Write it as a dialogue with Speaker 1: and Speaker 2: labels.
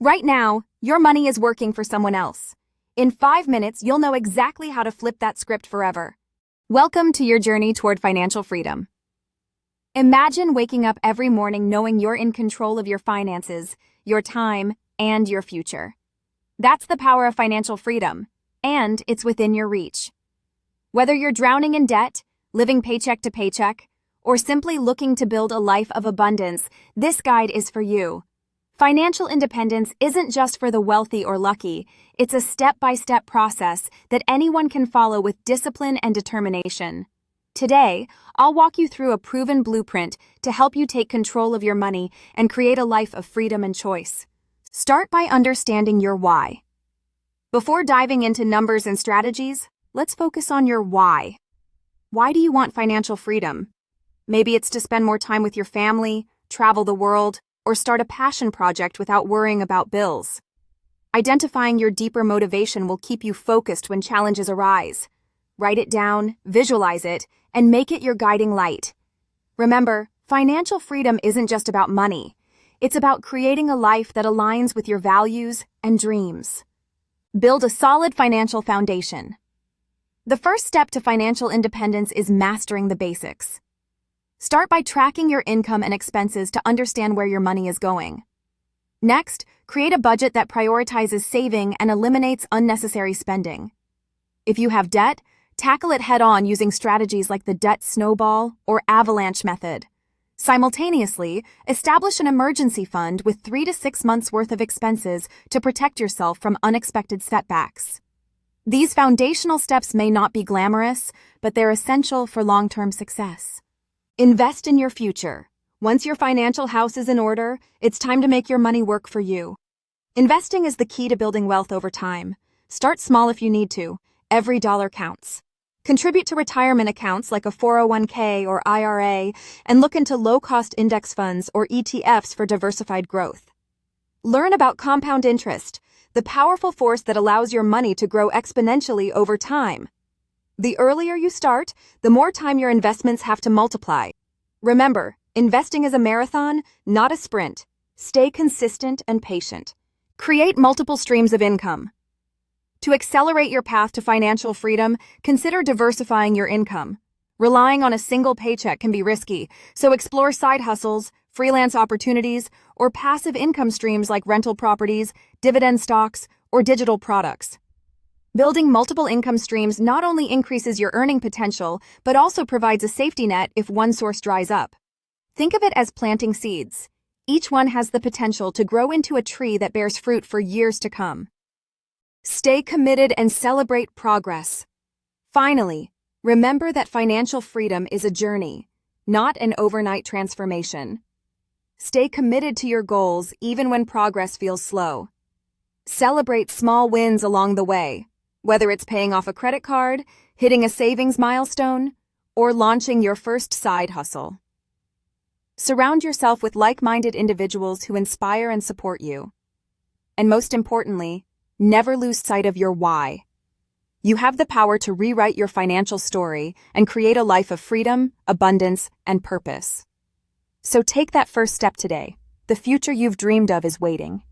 Speaker 1: Right now, your money is working for someone else. In 5 minutes, you'll know exactly how to flip that script forever. Welcome to your journey toward financial freedom. Imagine waking up every morning knowing you're in control of your finances, your time, and your future. That's the power of financial freedom, and it's within your reach. Whether you're drowning in debt, living paycheck to paycheck, or simply looking to build a life of abundance, this guide is for you. Financial independence isn't just for the wealthy or lucky, it's a step-by-step process that anyone can follow with discipline and determination. Today, I'll walk you through a proven blueprint to help you take control of your money and create a life of freedom and choice. Start by understanding your why. Before diving into numbers and strategies, let's focus on your why. Why do you want financial freedom? Maybe it's to spend more time with your family, travel the world, or start a passion project without worrying about bills. Identifying your deeper motivation will keep you focused when challenges arise. Write it down, visualize it, and make it your guiding light. Remember, financial freedom isn't just about money. It's about creating a life that aligns with your values and dreams. Build a solid financial foundation. The first step to financial independence is mastering the basics. Start by tracking your income and expenses to understand where your money is going. Next, create a budget that prioritizes saving and eliminates unnecessary spending. If you have debt, tackle it head-on using strategies like the debt snowball or avalanche method. Simultaneously, establish an emergency fund with 3 to 6 months' worth of expenses to protect yourself from unexpected setbacks. These foundational steps may not be glamorous, but they're essential for long-term success. Invest in your future. Once your financial house is in order, it's time to make your money work for you. Investing is the key to building wealth over time. Start small if you need to. Every dollar counts. Contribute to retirement accounts like a 401k or IRA, and look into low-cost index funds or ETFs for diversified growth. Learn about compound interest, the powerful force that allows your money to grow exponentially over time. The earlier you start, the more time your investments have to multiply. Remember, investing is a marathon, not a sprint. Stay consistent and patient. Create multiple streams of income. To accelerate your path to financial freedom, consider diversifying your income. Relying on a single paycheck can be risky, so explore side hustles, freelance opportunities, or passive income streams like rental properties, dividend stocks, or digital products. Building multiple income streams not only increases your earning potential, but also provides a safety net if one source dries up. Think of it as planting seeds. Each one has the potential to grow into a tree that bears fruit for years to come. Stay committed and celebrate progress. Finally, remember that financial freedom is a journey, not an overnight transformation. Stay committed to your goals even when progress feels slow. Celebrate small wins along the way. Whether it's paying off a credit card, hitting a savings milestone, or launching your first side hustle. Surround yourself with like-minded individuals who inspire and support you. And most importantly, never lose sight of your why. You have the power to rewrite your financial story and create a life of freedom, abundance, and purpose. So take that first step today. The future you've dreamed of is waiting.